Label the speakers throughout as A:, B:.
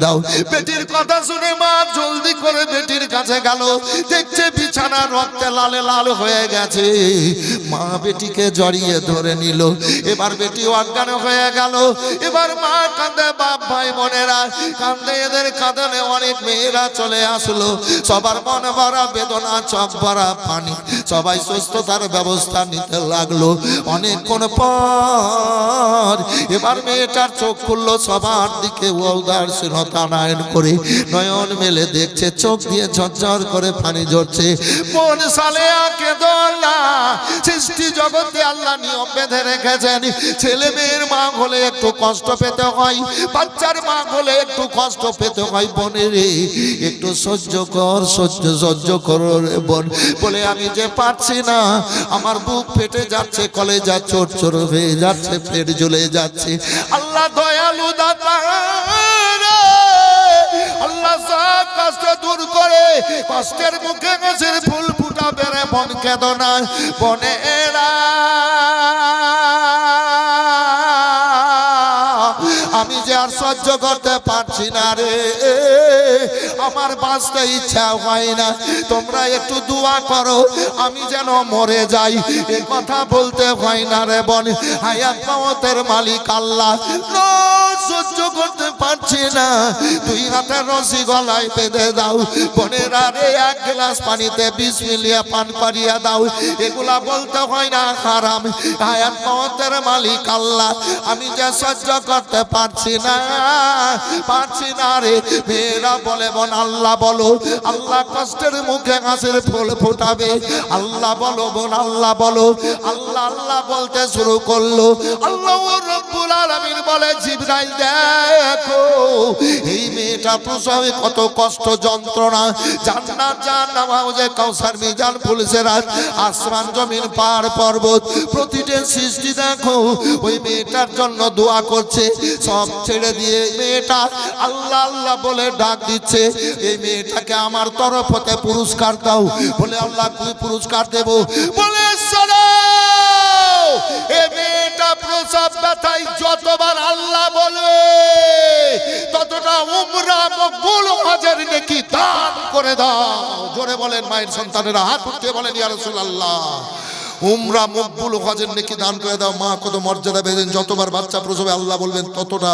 A: দাও। বেটির কথা শুনে মা জলদি করে বেটির কাছে গেল, দেখছে বিছানা রক্তে লালে লাল হয়ে গেছে। মা বেটিকে জড়িয়ে ধরে নিল। এবার বেটি অজ্ঞান হয়ে গেল। এবার মা কাঁদে, বাপ ভাই বোনেরা কাঁদে, এদের কাঁদনে অনেক মেয়েরা চলে আসলো। সবার মন ভরা বেদনা, চোখ ভরা পানি, সবাই সুস্থতার ব্যবস্থা নিতে লাগলো। অনেকক্ষণ পর এবার মেয়েটার চোখ খুললো, সবার দিকে উদাসীনতা নয়ন করে নয়ন মেলে দেখছে, চোখ দিয়ে ঝরঝর করে পানি ঝরছে। মন সালে আঁকে দোলা, সৃষ্টি জগতে আল্লাহ নিয়ম বেঁধে রেখেছেন। ছেলে মেয়ের মা হলে একটু কষ্ট পেতে হয়, বাচ্চার মা হলে একটু কষ্ট পেতে হয়। বোনে রে একটু সহ্য কর, সহ্য করো রে বোন। বলে আমি যে পারছি না, আমার বুক ফেটে যাচ্ছে, কলেজা চোট চোর হয়ে যাচ্ছে, পেট জ্বলে যাচ্ছে। আল্লাহ দয়ালু দাতা, আল্লাহ সব কষ্ট দূর করে কষ্টের মুখে গাছের ফুল ফুটাবে রে মন কেঁদো না। বোনেরা আমি যে আর সহ্য করতে পারছি না রে, আমার বাঁচতে ইচ্ছা হয় না, তোমরা একটু দোয়া করো আমি যেন মরে যাই। এ কথা বলতে হয় না রে বোন, হায়াত মওতের মালিক আল্লাহ। সহ্য করতে পারছি না, দুই হাতে রশি গলায় বেঁধে দাও। বোনেরা রে এক গ্লাস পানিতে 20 মিলিয়া পান করিয়া দাও। এগুলা বলতে হয় না হারাম, হায়াত মওতের মালিক আল্লাহ। আমি যে সহ্য করতে পারছি না, পারছি না রে। মেয়েরা বলে বোন আল্লাহ বলো, আল্লাহ কষ্টের মুখে হাসির ফুল ফোটাবে। আল্লাহ বলো বোন, আল্লাহ বলো। আল্লাহ আল্লাহ বলতে শুরু করলো। আল্লাহ রব্বুল আলামিন বলে জিবরাইল দেখো এই মেয়েটা প্রসবে কত কষ্ট যন্ত্রণা, জান্নাত জাহান্নাম হাউজে কাউসার মিজান ফুলসেরাত আসমান জমিন পাহাড় পর্বত প্রতিটা সৃষ্টি দেখো ওই মেয়েটার জন্য দোয়া করছে। সব ছেড়ে দিয়ে মেয়েটা আল্লাহ আল্লাহ বলে ডাক দিচ্ছে, এই মেয়েটাকে আমার তরফ হতে পুরস্কার দাও। বলে আল্লাহ কি পুরস্কার দেব? বলে এই মেয়েটা প্রসব ব্যথায় যতবার আল্লাহ বলবে ততটা উমরা মকবুল হজের নেকি দান করে দাও। জোরে বলেন মায়ের সন্তানেরা, হাত উঠিয়ে বলেন ইয়া রাসূলুল্লাহ, উমরা মকবুল হজের নেকি দান করে দাও। মা কত মর্যাদা পেয়েছেন, যতবার বাচ্চা প্রসবে আল্লাহ বলবেন ততটা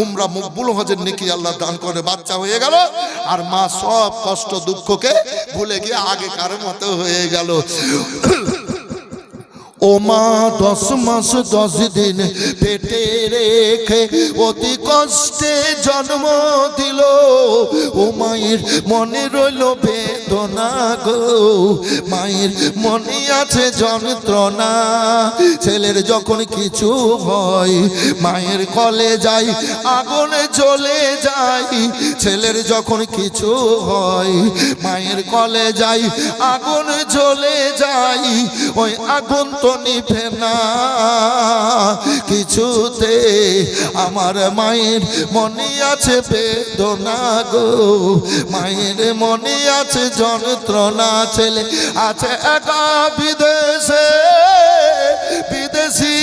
A: উমরা মকবুল হজের নেকি আল্লাহ দান করে। বাচ্চা হয়ে গেল আর মা সব কষ্ট দুঃখকে ভুলে গিয়ে আগেকার মতো হয়ে গেল। ও মা 10 মাস 10 দিন পেটে রেখে অতি কষ্টে জন্ম দিল। ও মায়ের মনে রইল বেদনা গো, মায়ের মনে আছে যন্ত্রণা। ছেলের যখন কিছু হয় মায়ের কলে যাই আগুনে জ্বলে যাই। ছেলের যখন কিছু হয় মায়ের কলে যাই আগুন জ্বলে যাই। ওই আগুন তো নিভে না কিছুতে, আমার মায়ের মনে আছে বেদনা গো, মায়ের মনে আছে যন্ত্রণা। ছেলে আছে একা বিদেশে, বিদেশি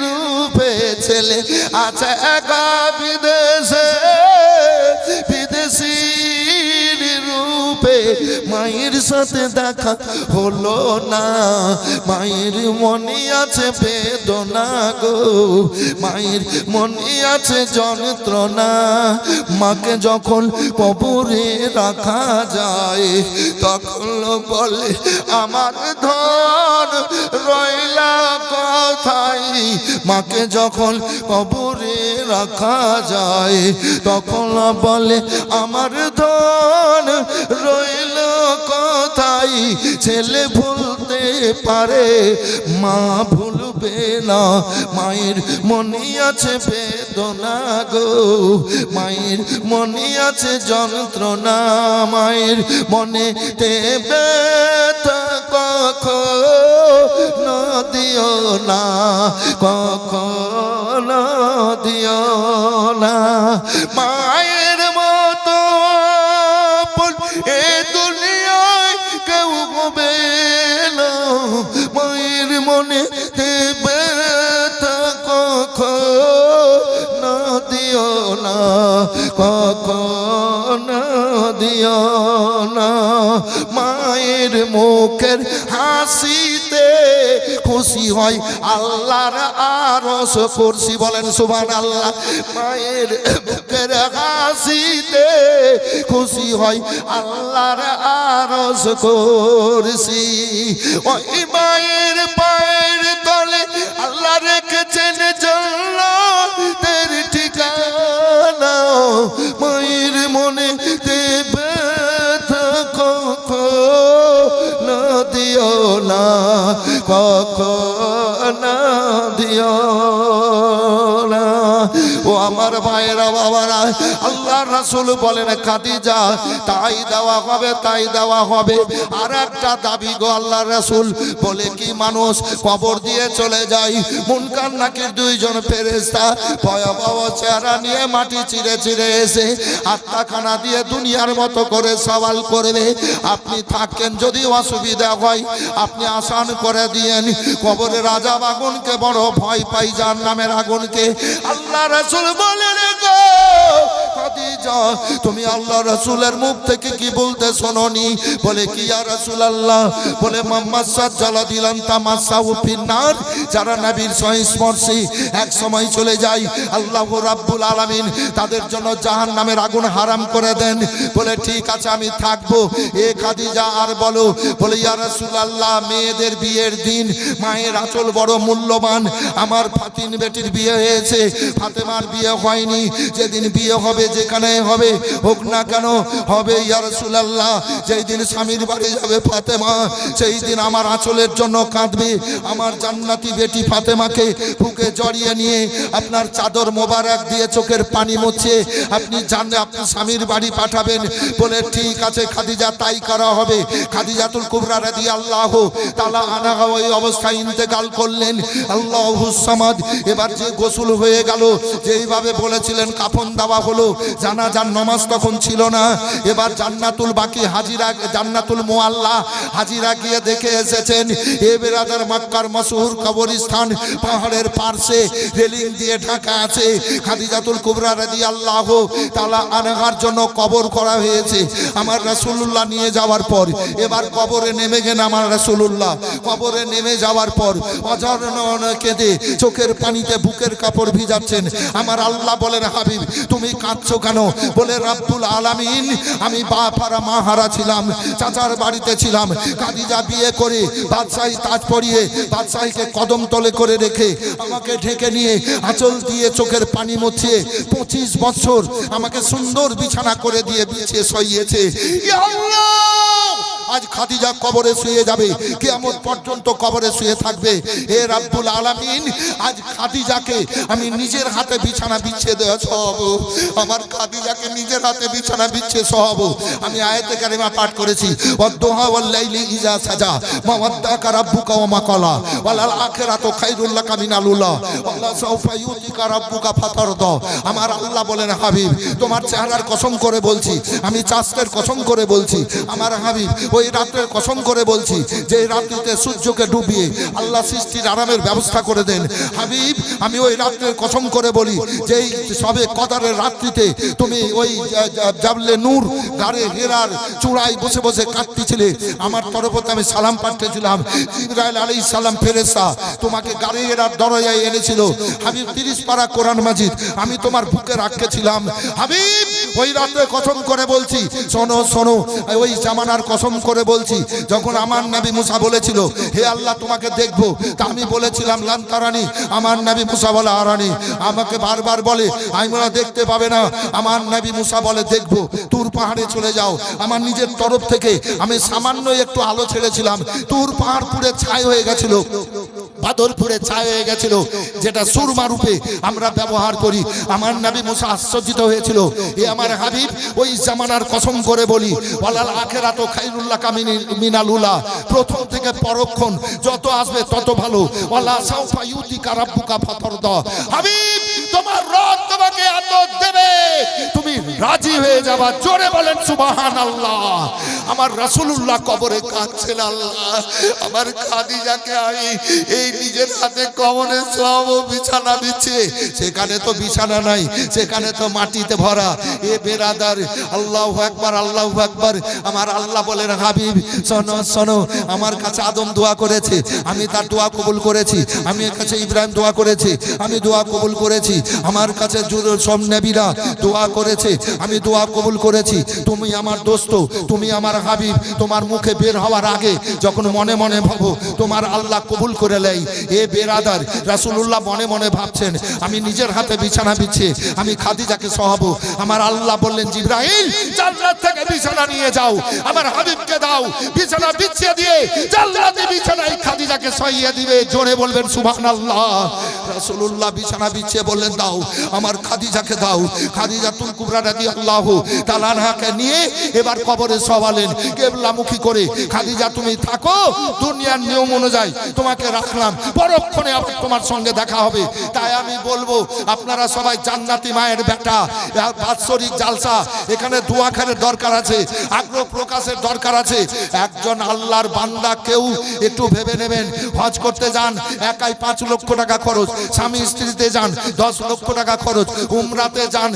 A: রূপে ছেলে আছে একা বিদেশে, বিদেশি রূপে মায়ের সাথে দেখা হলো না। মায়ের মনে আছে বেদনা গো, মায়ের মনে আছে যন্ত্রণা। মাকে যখন কবরে রাখা যায় তখন বলে আমার ধন রইলা কোথায়। মাকে যখন কবরে রাখা যায় তখন বলে আমার ধন রইল কোথায়। ছেলে ভুলতে পারে মা ভুলবে না, মায়ের মনে আছে বেদনা গো, মায়ের মনে আছে যন্ত্রণা। মায়ের মনে তে ব্যথা কখনো দিও না, কখনো দিও না। মায়ের মতো এ দুনিয়ায় কেউ হবে না। মায়ের মনে ব্যথা কখনো দিও না, কখনো দিও না। মায়ের মুখের হাসিতে খুশি হয় আল্লাহর আরশ কুরসি, বলেন সুবহানাল্লাহ। মায়ের মুখের হাসিতে খুশি হয় আল্লাহর আরশ কুরসি। ওই মায়ের পায়ের তলে আল্লাহ রেখেছেন জান্নাতের ঠিকানা। মায়ের মনে দেবে কখনো দিও না, কখনো দিও না। ও আমার ভাইয়েরা বাবারা, আল্লাহ রাসূল বলেন খাদিজা তাই দেওয়া হবে, তাই দেওয়া হবে। আর একটা দাবি গো আল্লাহ রাসূল বলে কি, মানুষ কবর দিয়ে চলে যায়, মুনকার নাকির দুইজন ফেরেশতা ভয়াবহ চেহারা নিয়ে মাটি চিরে চিরে এসে আত্মাখানা দিয়ে দুনিয়ার মতো করে সওয়াল করবে। আপনি থাকেন, যদি অসুবিধা হয় আপনি আসান করে দিয়েন। কবরের আযাব আগুনকে বড় ভয় পাই, জাহান্নামের আগুনকে। আল্লাহ রাসূল বলেন গো খাদিজা, তুমি আল্লাহ রাসূলের মুখ থেকে কি বলতে শোনোনি? বলে কি ইয়া রাসূলুল্লাহ? বলে মাম্মাসাত জালাদিলান তামাসাউ ফিন্নার, যারা নবীর সংস্পর্শে এক সময় চলে যায় আল্লাহ রাব্বুল আলামিন তাদের জন্য জাহান্নামের আগুন হারাম করে দেন। বলে ঠিক আছে আমি থাকবো। এ খাদিজা আর বলো, বলে ইয়া রাসূলুল্লাহ মেয়েদের বিয়ের দিন মায়ের আঁচল বড় মূল্যবান। আমার ফাতিন বেটির বিয়ে হয়েছে, ফাতেমার বিয়ে হয়নি। যেদিন বিয়ে হবে যেখানে হবে হোক না কেন হবে ইয়া রাসূলুল্লাহ। যেই দিন স্বামীর বাড়ি যাবে ফাতেমা, সেই দিন আমার আঁচলের জন্য কাঁদবে। আমার জান্নাতি বেটি ফাতেমাকে বুকে জড়িয়ে নিয়ে আপনার চাদর মোবারক দিয়ে চোখের পানি মুছে আপনি জানলে আপনি স্বামীর বাড়ি পাঠাবেন। বলে ঠিক আছে খাদিজা, তাই করা হবে। খাদিজাতুল কুবরা রাদিয়াল্লাহু তাআলা আনহা ওই অবস্থায় ইন্তেকাল করলেন। আল্লাহুস সামাদ। এবার যে গোসল হয়ে গেল, যেইভাবে বলেছিলেন কাফন দেওয়া হলো। জানাজার নামাজ তখন ছিল না। এবার জান্নাতুল বাকি হাজিরা, জান্নাতুল মুআল্লা হাজিরা গিয়ে দেখে এসেছেন এ বেরাদার মক্কার মশহুর কবরস্থান পাহাড়ের পাশে রেলিং দিয়ে ঢাকা আছে। খাদিজাতুল কুবরা রাদিয়াল্লাহু তাআলা আনহার জন্য কবর করা হয়েছে। আমার রাসূলুল্লাহ নিয়ে যাওয়ার পর এবার কবরে নেমে গেলেন। আমার রাসূলুল্লাহ কবরে নেমে যাওয়ার পর অঝরনয়নে কেঁদে চোখের পানিতে বুকের কাপড় ভিজাচ্ছেন। আমার আল্লাহ বলেন হাবিব তুমি কাঁদছো কেন? বলে রব্বুল আলামিন, আমি বাপারা মাহারা ছিলাম, চাচার বাড়িতে ছিলাম। খাদিজা বিয়ে করে বাদশাহী তাজ পরিয়ে বাদশাহীকে কদম তলে করে রেখে আমাকে ঢেকে নিয়ে আঁচল দিয়ে চোখের পানি মুছিয়ে 25 বছর আমাকে সুন্দর বিছানা করে দিয়ে বিছিয়ে শুইয়েছে। ইয়া আল্লাহ, আজ খাদিজা কবরে শুয়ে যাবে, কিয়ামত পর্যন্ত কবরে শুয়ে থাকবে। হে রব্বুল আলামিন, আজ খাদিজাকে আমি নিজের হাতে বিছানা বিছিয়ে দেওয়া সওয়াব, আমার খাদিজাকে নিজের হাতে বিছানা বিছিয়ে সওয়াব। আমি আয়াতে কারিমা পাঠ করেছি, ওয়াদ-দুহা ওয়াল-লাইলি ইযা সাজা মা ওয়াদ্দাকা রাব্বুকা ওয়া মা ক্বালা ওয়াল আখিরাতু খায়রুল লাকা মিনাল উলা ওয়ালা সাওফা ইউতিকা রাব্বুকা ফাতারদা। আমার আল্লাহ বলেন হাবিব তোমার চেহারার কসম করে বলছি, আমি চাঁদের কসম করে বলছি, আমার হাবিব ওই রাতের কসম করে বলছি যে রাত্রিতে সূর্যকে ডুবিয়ে আল্লাহ সৃষ্টির আরামের ব্যবস্থা করে দেন। হাবিব আমি ওই রাতের কসম করে বলি যেই সবে কদরের রাত্রিতে তুমি ওই জাবলে নূর গাড়ে হেরার চূড়ায় বসে বসে কাঁদতেছিলে, আমার তরফতে আমি সালাম পাঠিয়েছিলাম। জিবরাইল আলাইহিস সালাম ফেরেশতা তোমাকে গাড়ে হেরার দরজায় এনেছিল। হাবিব 30 পারা কোরআন মাজিদ আমি তোমার বুকে রাখেছিলাম। হাবিব ওই রাতে কসম করে বলছি, শোনো শোনো, ওই জামানার কসম করে বলছি, যখন আমার নবী মুসা বলেছিল হে আল্লাহ তোমাকে দেখবো, তা আমি বলেছিলাম লান তারানি। আমার নবী মুসা বলে আরানি, আমাকে বারবার বলে আমি বলে দেখতে পাবে না। আমার নবী মুসা বলে দেখবো, তুর পাহাড়ে চলে যাও। আমার নিজের তরফ থেকে আমি সামান্য একটু আলো ছেড়েছিলাম, তুর পাহাড় পুড়ে ছাই হয়ে গেছিল, বাদরপুরে ছাই হয়ে গেছিল, যেটা সুরমা রূপে আমরা ব্যবহার করি। আমার নবী মুসা আশ্চর্যিত হয়েছিল। এ আমার হাবিব ওই জামানার কসম করে বলি, ওয়ালাল আখিরাতু খায়রুল লাকা মিনাল উলা, প্রথম থেকে পরক্ষণ যত আসবে তত ভালো। ওয়ালা সাওফা ইউতিকা রাব্বুকা ফাতারদা। হাবিব তোমার রব তোমাকে এত দেবে, তুমি রাজি হয়ে যাবা। জোরে বলেন সুবহানাল্লাহ। আমার রাসূলুল্লাহ কবরে কাঁদছেন, আল্লাহ আমার খাদিজাকে আমি এই নিজের হাতে কবরে সব বিছানা দিচ্ছে, সেখানে তো বিছানা নাই, সেখানে তো মাটিতে ভরা। এ বেরাদার, আল্লাহু আকবার, আল্লাহু আকবার। আমার আল্লাহ বলেন, হাবিব শোনো শোনো, আমার কাছে আদম দোয়া করেছে, আমি তার দোয়া কবুল করেছি। আমি এর কাছে ইব্রাহিম দোয়া করেছি, আমি দোয়া কবুল করেছি। আমার কাছে সব নবীরা দোয়া করেছে, আমি দোয়া কবুল করেছি। তুমি আমার দোস্ত, তুমি আমার হাবিব। তোমার মুখে বের হওয়ার আগে যখন মনে মনে ভাবো, তোমার আল্লাহ কবুল করে নেয়। এ বেরাদার, রাসূলুল্লাহ মনে মনে ভাবছেন, আমি নিজের হাতে বিছানা বিছিয়ে আমি খাদিজাকে সহাবো। আমার আল্লাহ বললেন, জিবরাইল জান্নাত থেকে বিছানা নিয়ে যাও, আমার হাবিবকে দাও। বিছানা বিছিয়ে দিয়ে জান্নাতি বিছানায় খাদিজাকে শোইয়ে দিবে। জোরে বলবেন সুবহানাল্লাহ। রাসূলুল্লাহ বিছানা বিছিয়ে বললেন, দাও আমার খাদিজাকে দাও। খাদিজাতুল কুবরা রাদিয়াল্লাহু তাআলা আনহাকে নিয়ে এবার কবরে শোয়ালেন কিবলামুখী করে। খাদিজা তুমি থাকো, দুনিয়ার নিয়ম অনুযায়ী তোমাকে রাখলাম, পরক্ষণে আবার তোমার সঙ্গে দেখা হবে। তাই আমি বলবো, আপনারা সবাই জান্নাতি মায়ের বেটা, বাৎসরিক জালসা, এখানে দোয়া খানের দরকার আছে, আগ্রহ প্রকাশের দরকার আছে। একজন আল্লাহর বান্দা কেউ একটু ভেবে নেবেন, হজ করতে যান একাই 5 লক্ষ টাকা খরচ, স্বামী স্ত্রীতে যান 10 লক্ষ টাকা খরচ, উমরাতে যান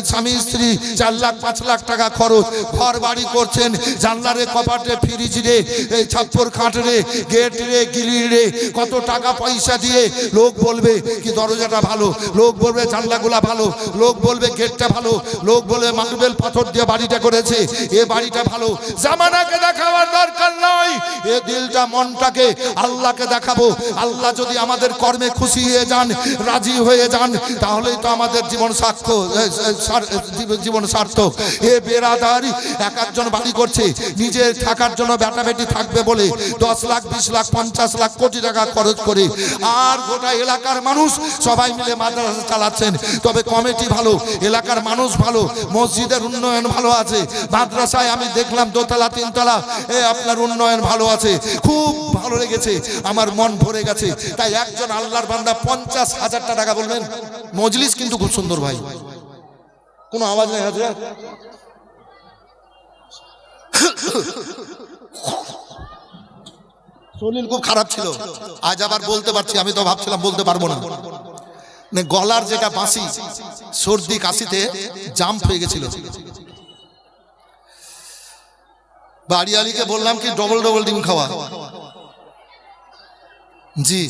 A: স্বামী স্ত্রী 4 লাখ 5 লাখ টাকা খরচ। ঘর বাড়ি করছেন, জানলারে কপাটে ফ্রিজ রে, এই ছাপ্পর খাট রে, গেট রে, গিলির রে, কত টাকা পয়সা দিয়ে। লোক বলবে কি দরজাটা ভালো, লোক বলবে জানলাগুলা ভালো, লোক বলবে গেটটা ভালো, লোক বলবে মার্বেল পাথর দিয়ে বাড়িটা করেছে, এ বাড়িটা ভালো। জামানাকে দেখাবার দরকার নয়, এ দিলটা মনটাকে আল্লাহকে দেখাবো। আল্লাহ যদি আমাদের কর্মে খুশি হয়ে যান, রাজি হয়ে যান, তাহলেই তো আমাদের জীবন জীবন সার্থক। এ বেরাদারি, এক একজন বাড়ি করছে নিজের থাকার জন্য, বেটা বেটি থাকবে বলে 10 লাখ 20 লাখ 50 লাখ কোটি টাকা খরচ করে, আর গোটা এলাকার মানুষ সবাই মিলে মাদ্রাসা চালাচ্ছেন। তবে কমিটি ভালো, এলাকার মানুষ ভালো, মসজিদের উন্নয়ন ভালো আছে, মাদ্রাসায় আমি দেখলাম 2 তলা 3 তলা আপনার উন্নয়ন ভালো আছে। খুব ভালো লেগেছে, আমার মন ভরে গেছে। তাই একজন আল্লাহর বান্দা 50,000 টাকা বলবেন। মজলিস কিন্তু খুব সুন্দর ভাই, কোনো আওয়াজ নেই হাজরা। শরীর খুব খারাপ ছিল, আজ আবার বলতে পারছি। আমি তো ভাবছিলাম বলতে পারবো না, গলার যেটা বাঁশি, সর্দি কাশিতে জাম্প হয়ে গেছিল। বাড়িয়ালিকে বললাম কি ডবল ডবল ডিম খাওয়া, জি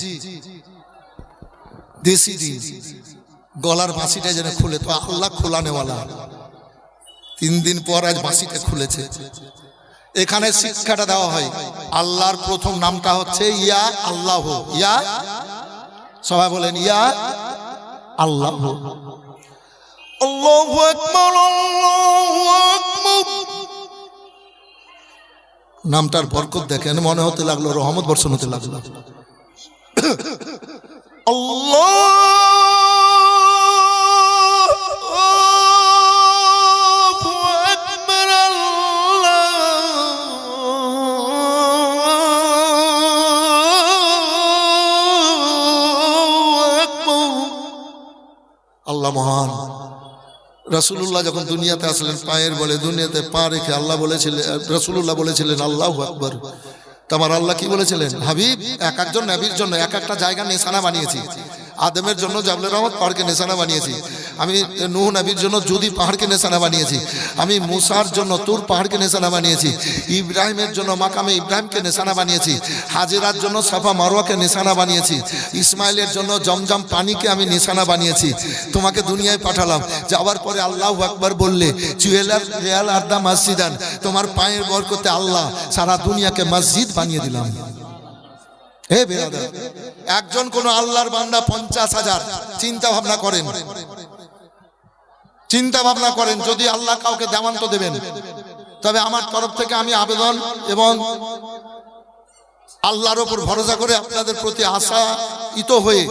A: দেশি ডিম, গলার বাঁশিটা যেন খুলে। তো আল্লাহ খোলানেওয়ালা, 3 দিন পর আজ বাঁশিটা খুলেছে। এখানে শিক্ষাটা দেওয়া হয়, আল্লাহর প্রথম নামটা হচ্ছে ইয়া আল্লাহ। ইয়া, সবাই বলেন ইয়া আল্লাহ। আল্লাহু আকবার, আল্লাহু আকবার। নামটার বরকত দেখেন, মনে হতে লাগলো রহমত বর্ষণ হতে লাগলো। আল্লাহ আল্লাহ মহান। রাসূলুল্লাহ যখন দুনিয়াতে আসলেন, পায়ের বলে দুনিয়াতে পা রেখে আল্লাহ বলেছিলেন, রাসূলুল্লাহ বলেছিলেন আল্লাহু আকবার। তোমার আল্লাহ কি বলেছিলেন, হাবিব এক একজন নবীর জন্য এক একটা জায়গা নিশানা বানিয়েছি। আদমের জন্য জাবলে রহমত পাহাড়কে নিশানা বানিয়েছি, আমি নূহ নবীর জন্য জুদি পাহাড়কে নিশানা বানিয়েছি, আমি মুসার জন্য তুর পাহাড়কে নিশানা বানিয়েছি, ইব্রাহিমের জন্য মাকামে ইব্রাহিমকে নিশানা বানিয়েছি, হাজেরার জন্য সাফা মারওয়াকে নিশানা বানিয়েছি, ইসমাইলের জন্য জমজম পানিকে আমি নিশানা বানিয়েছি। তোমাকে দুনিয়ায় পাঠালাম, যাওয়ার পরে আল্লাহু আকবার বললে, জুয়েলার রিয়াল আরদা মসজিদান, তোমার পায়ের বরকতে আল্লাহ সারা দুনিয়াকে মসজিদ বানিয়ে দিলাম। হে বেরাদার, একজন কোন আল্লাহর বান্দা 50,000 চিন্তা ভাবনা করেন, চিন্তা ভাবনা করেন। যদি আল্লাহ কাউকে দেওয়ান তো দেবেন, তবে আমার তরফ থেকে আমি আবেদন এবং আল্লাহর উপর ভরসা করে আপনাদের প্রতি আশায়িত হয়ে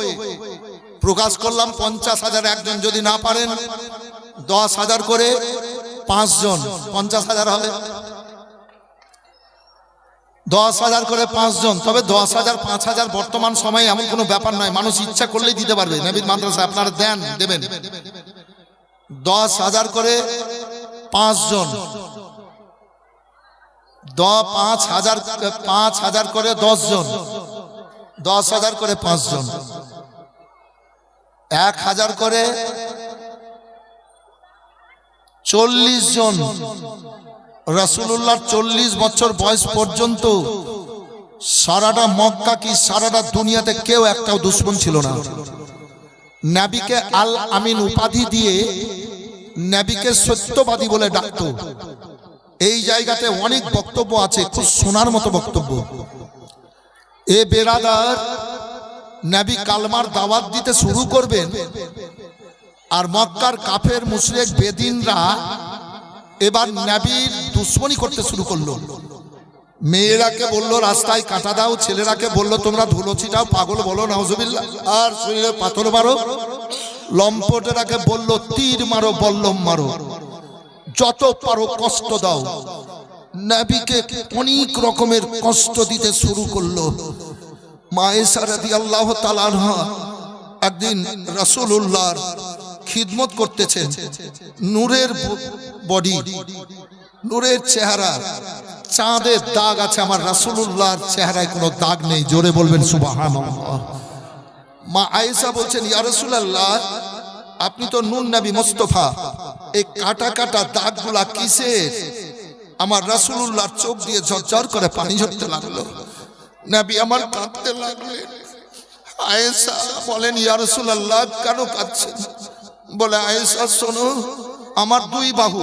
A: প্রকাশ করলাম 50,000। একজন যদি না পারেন 10,000 করে 5 জন, 50,000 হবে 10,000 করে 5 জন। তবে 10,000 5,000 বর্তমান সময়ে এমন কোনো ব্যাপার নয়, মানুষ ইচ্ছা করলেই দিতে পারবে। নবীর মাদ্রাসা আপনারা দেন, দেবেন। 10,000 করে 5 জন, 5,000 করে 10 জন, 10,000 করে 5 জন, 1,000 করে 40 জন। রাসূলুল্লাহ 40 বছর বয়স পর্যন্ত সারাটা মক্কা কি সারাটা দুনিয়াতে কেউ একটাও দুশমন ছিল না। নবীকে আল আমিন উপাধি দিয়ে নবীকে সত্যবাদী বলে ডাকতো। এই জায়গাতে অনেক বক্তব্য আছে, খুব শোনার মতো বক্তব্য। এ বেরাদার, নবী কালমার দাওয়াত দিতে শুরু করবেন আর মক্কার কাফের মুশরিক বেদিনরা এবার নবীর দুশমনি করতে শুরু করলো। মেয়েরাকে বললো রাস্তায় কাটা দাও, ছেলেরাকে বললো তোমরা ধুলো ছিটাও, পাগল বলো নাউজুবিল্লাহ, আর শরীরে পাথর মারো, লম্পটেরাকে বললো তীর মারো, বল্লম মারো, যত পারো কষ্ট দাও। নবীকে অনেক রকমের কষ্ট দিতে শুরু করলো। মা আয়েশা রাদিয়াল্লাহু তাআলা আনহা একদিন রাসূলুল্লাহর খিদমত করতেছেন, নূরের বডি, নূরের চেহারা, চাঁদের দাগ আছে, আমার রাসূলুল্লাহর চেহারায় কোনো দাগ নেই। জোরে বলবেন সুবহানাল্লাহ। মা আয়েশা বলছেন ইয়া রাসূলুল্লাহ, আপনি তো নূর নবী মুস্তাফা, এই কাটা কাটা দাগগুলা কিসের? আমার রাসূলুল্লাহর চোখ দিয়ে ঝরঝর করে পানি ঝরতে লাগলো। নবী আমার কাঁদতে লাগলেন। আয়েশা বলেন ইয়া রাসূলুল্লাহ কেন কাঁদছেন? বলে আয়েশা শোনো, আমার 2 বাহু,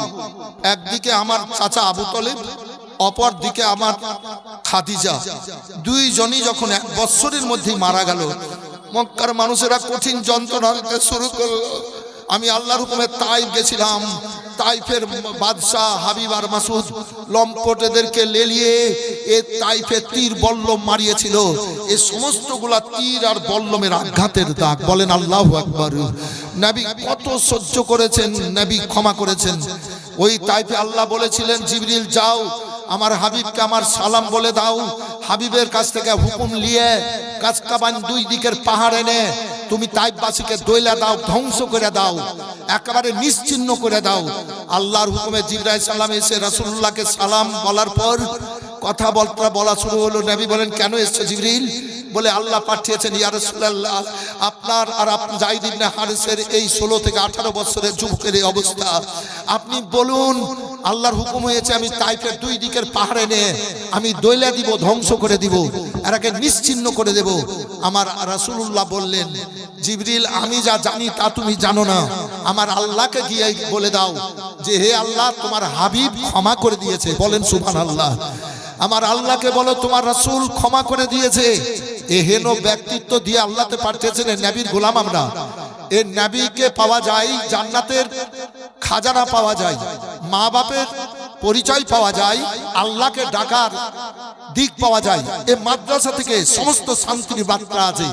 A: একদিকে আমার চাচা আবু তালেব, অপর দিকে আমার খাদিজা, 2 জনই যখন 1 বছরের মধ্যে মারা গেল, মক্কার মানুষেরা কঠিন যন্ত্রণা দিতে শুরু করলো। আমি আল্লাহর হুকুমে তাইফ গেছিলাম। তাইফের বাদশাহ হাবিব আর মাসুদ লম্পটেদেরকে লেলিয়ে এ তাইফে তীর বল্লম মারিয়েছিল। এই সমস্তগুলা তীর আর বল্লমের আঘাতের দাগ। বলেন আল্লাহু আকবার। নবী কত সহ্য করেছেন, নবী ক্ষমা করেছেন। ওই তাইফে আল্লাহ বলেছিলেন জিবরিল যাও আমার হাবিবকে আমার সালাম বলে দাও। হাবিবের কাছ থেকে হুকুম নিয়ে কাসকাবান 2 দিকের পাহাড় এনে তুমি তাইফবাসীকে দইলা দাও, ধ্বংস করে দাও, একেবারে নিশ্চিহ্ন করে দাও। আল্লাহর হুকুমে জিবরাইল সালাম এসে রাসূলুল্লাহকে সালাম বলার পর কথা বলা শুরু হলো। নবী বলেন কেন এসেছে জিবরিল? বলে আল্লাহ পাঠিয়েছেন ইয়া রাসূলুল্লাহ, আপনার আর যায়েদ ইবনে হারিসের এই 16 থেকে 18 বছরের যুবকের এই অবস্থা, আপনি বলুন আল্লাহর হুকুম হয়েছে আমি তাইফের 2 দিকের পাহাড়ে নে আমি দইলা দিব, ধ্বংস করে দিব, এরাকে নিশ্চিহ্ন করে দেব। আমার রাসূলুল্লাহ বললেন জিবরিল আমি যা জানি তা তুমি জানো না, আমার আল্লাহকে গিয়ে বলে দাও যে হে আল্লাহ তোমার হাবিব ক্ষমা করে দিয়েছে। বলেন সুবহানাল্লাহ। আমার আল্লাহকে বলো তোমার রাসূল ক্ষমা করে দিয়েছে। এ হেন ব্যক্তিত্ব দিয়ে আল্লাহতে পাঠিয়েছেন, নবীর গোলাম আমরা। এই নবীকে পাওয়া যায়, জান্নাতের খাজানা পাওয়া যায়, মা বাপের পরিচয় পাওয়া যায়, আল্লাহকে ডাকার দিক পাওয়া যায়। এই মাদ্রাসা থেকে সমস্ত শান্তির বার্তা আছে।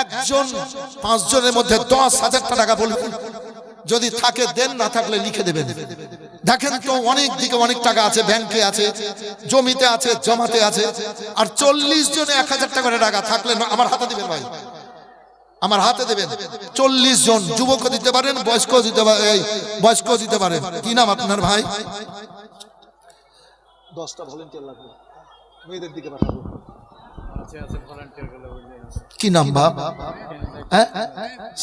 A: একজন 5 জনের মধ্যে 10,000 টাকা বলবেন, যদি থাকে দেন, না থাকলে লিখে দেবেন। দেখেন তো অনেক দিকে অনেক টাকা আছে, ব্যাংকে আছে, জমিতে আছে, জমাতে আছে। আর 40 জনে 1,000 টাকা করে টাকা থাকলে আমার হাতে দিবেন ভাই, আমার হাতে দেবেন। 40 জন, যুবক দিতে পারেন, বয়স্ক দিতে পারেন, বয়স্ক দিতে পারেন। কি নাম আপনার ভাই?
B: 10টা ভলান্টিয়ার লাগবে, মেয়েদের দিকে পাঠাবো।
A: কি নাম বাপ?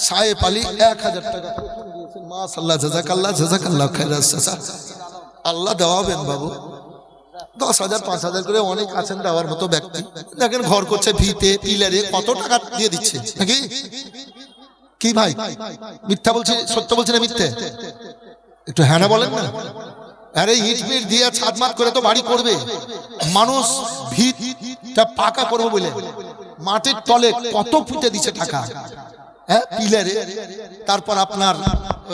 A: সাহেব আলী 1000 টাকা দিয়েছেন। মাশাআল্লাহ, জাযাকাল্লাহ, জাযাকাল্লাহ খাইরাস। আল্লাহ দেওয়াবেন বাবু। 10,000 5,000 করে অনেক আছেন দেওয়ার মতো ব্যক্তি। দেখেন ঘর করছে, ভিতে পিলারে কত টাকা দিয়ে দিচ্ছে নাকি? কি ভাই মিথ্যা বলছে, সত্য বলছে না মিথ্যে? একটু হ্যাঁ না বলেন না। আরে ইট মিট দিয়ে ছাদমাত করে তো বাড়ি করবে মানুষ, ভিতটা পাকা করবে বলে মাটির তলে কত ফুটে দিচ্ছে টাকা, হ্যাঁ পিলারে, তারপর আপনার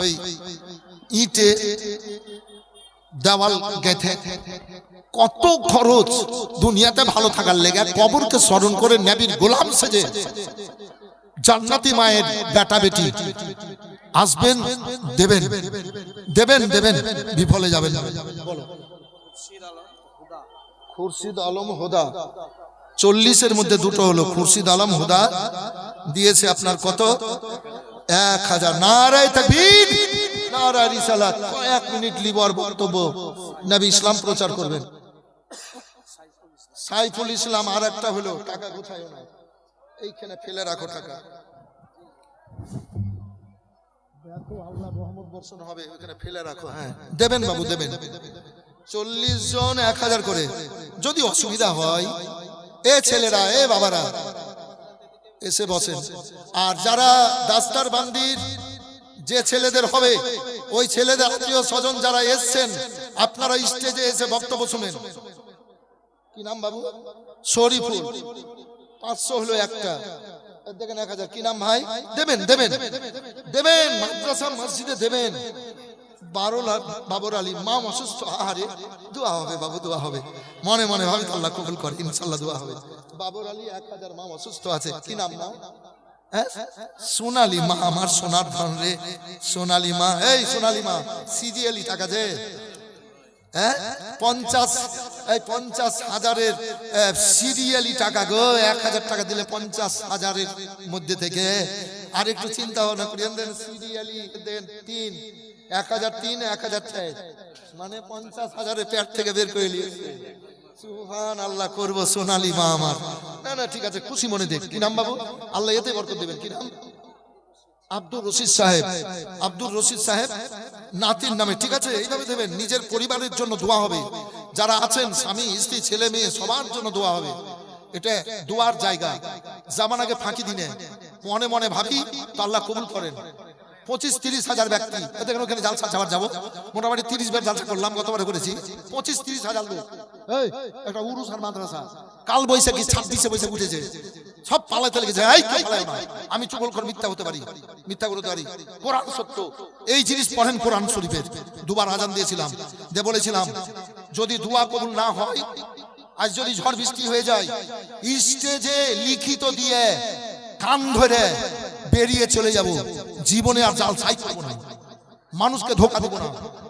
A: ওই ইটে দেওয়াল গেথে, কত খরচ। দুনিয়াতে ভালো থাকার লেগে কবরকে স্মরণ করে নবীর গোলাম সেজে জান্নাতি মায়ের বেটা বেটি আসবেন, দেবেন দেবেন দেবেন, বিফলে যাবেন না। খুরশিদ আলম হুদা 40-এর মধ্যে 2টো হলো। খুরশিদ আলম হুদা দিয়েছে আপনার কত? 1000। নারায়ে তাকবীর, নারা রিসালাত, কয়েক মিনিট লিবর বক্তব্য, নবী ইসলাম প্রচার করবেন। সাইফুল ইসলাম। আর একটা হলো টাকা গোছায় না, এইখানে ফেলে রাখো টাকা, দেখো আল্লাহ রহমত বর্ষণ হবে, ওখানে ফেলে রাখো। হ্যাঁ দেবেন বাবু, দেবেন। 40 জন 1000 করে। যদি অসুবিধা হয় এ ছেলেরা, এ বাবারা এসে বসেন। আর যারা দাস্তার বান্দির যে ছেলেদের হবে, ওই ছেলেদের আত্মীয় স্বজন যারা এসছেন, আপনারা স্টেজে এসে বক্তব্য শুনেন। কি নাম বাবু? শরীফুল। 500 হলো একটা, দেখেন 1000। কি নাম ভাই? দেবেন দেবেন দেবেন, মাদ্রাসা মসজিদে দেবেন। বাবর আলী, মা অসুস্থ, আহারে দোয়া হবে বাবু, দোয়া হবে, মনে মনে ভাবে আল্লাহ কবুল করে, ইনশাআল্লাহ দোয়া হবে। বাবর আলী 1000, মা অসুস্থ আছে। কি নাম না? সোনালী মা, আমার সোনার ধন রে, সোনালী মা। এই সোনালী মা, সিজিএলি টাকা যে 50,000-এর সিরিয়ালি টাকা গো। 1000 টাকা দিলে 50,000-এর মধ্যে থেকে আর একটু চিন্তা ভাবনা করিয়েন, দেন সিরিয়ালি দেন 3, 1003, 1004, মানে 50,000-এর পেট থেকে বের করে নিয়েছে। সুবহানাল্লাহ করবো সোনালী মা আমার। না না ঠিক আছে, খুশি মনে দেখ। কি নাম বাবু? আল্লাহ এতে বরকত দেবেন। কি নাম? আব্দুর রশিদ সাহেব। আব্দুর রশিদ সাহেব নাতির নামে, ঠিক আছে? এইভাবে দেবেন। নিজের পরিবারের জন্য দোয়া হবে, যারা আছেন স্বামী স্ত্রী ছেলে মেয়ে সবার জন্য দোয়া হবে। এটা দোয়ার জায়গা। জামানাকে ফাঁকি দিনে মনে মনে ভাবি তো আল্লাহ কবুল করেন। 25-30 হাজার ব্যক্তি, দেখেন ওখানে জালসা যাওয়ার যাবো, মোটামুটি 30 বার জালসা করলাম, গতবারে করেছি। 25-30 হাজার লোক। এই একটা উরুস আর মাদ্রাসা, কাল বৈশাখী 26 বৈশাখ উঠেছে, সব পালাতে লেগেছে। এই কেউ পালায় না, আমি চুগলখোর মিথ্যা হতে পারি, মিথ্যা করতে পারি, কোরআন সত্য। এই জিনিস পড়েন কোরআন শরীফের। 2 বার আজান দিয়েছিলাম, দিয়ে বলেছিলাম যদি দোয়া কবুল না হয়, আজ যদি ঝড় বৃষ্টি হয়ে যায়, স্টেজে লিখিত দিয়ে কান ধরে বেরিয়ে চলে যাব, জীবনে আর জালসাই করব না, মানুষকে ধোকা দেব না।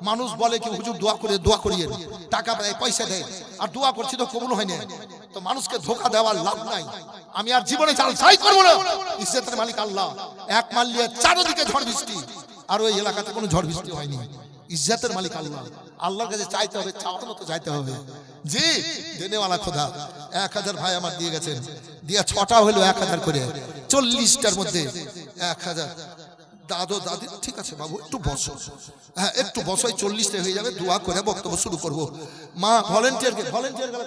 A: মানুষ বলে কি হুজুর দোয়া করে, দোয়া করিয়ে, টাকা দেয়, পয়সা দেয়, আর দোয়া করছি তো কবুল হয়নি, তো মানুষকে ধোকা দেওয়ার লাভ নাই। আমি আর জীবনে জালসাই করব না। ইজ্জতের মালিক আল্লাহ। এক মাল্লিয়া চারদিকে ঝড় বৃষ্টি, আর ওই এলাকাতে কোনো ঝড় বৃষ্টি হয়নি। ইজ্জতের মালিক আল্লাহ। আল্লাহর কাছে চাইতে হবে, চাওয়ার মতো চাইতে হবে। জি দেনেওয়ালা খোদা। 1000 ভাই আমার দিয়ে গেছেন, দিয়া 6টা হলো 1000 করে, 40টার মধ্যে 1000। দাদু দাদি, ঠিক আছে বাবু একটু বসো, হ্যাঁ একটু বসো, 40টা হয়ে যাবে, দোয়া করে বক্তব্য শুরু করব। মা ভলেন্টিয়ার গেলে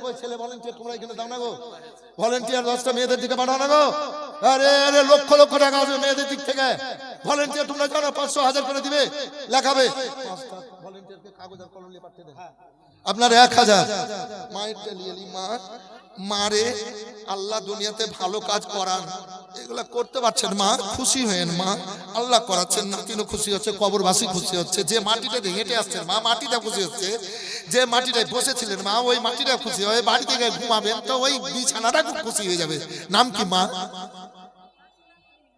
A: কই ছেলে ভলেন্টিয়ার তোমরা এখানে দাও না গো, ভলেন্টিয়ার 10টা মেয়েদের দিকে পাঠাও না গো। আরে আরে লক্ষ লক্ষ টাকা আসবে মেয়েদের দিক থেকে, ভলেন্টিয়ার তোমরা জানো 500-1000 করে দিবে, লেখাবে। 5টা ভলেন্টিয়ারকে কাগজ আর কলম নিয়ে পাঠিয়ে দেন। আপনার 1000 মায়েরটা নিয়ে মা মারে আল্লাহ দুনিয়াতে ভালো কাজ করান, এগুলা করতে পারছেন মা, খুশি হয়েন মা, আল্লাহ করাচ্ছেন, নাতিনও খুশি হচ্ছে, কবরবাসী খুশি হচ্ছে, যে মাটিটা হেঁটে আসছেন মা মাটিটা খুশি হচ্ছে, যে মাটিটায় বসেছিলেন মা ওই মাটিটা খুশি হয়, বাড়ি থেকে ঘুমাবেন তো ওই বিছানাটা খুব খুশি হয়ে যাবে। নাম কি মা?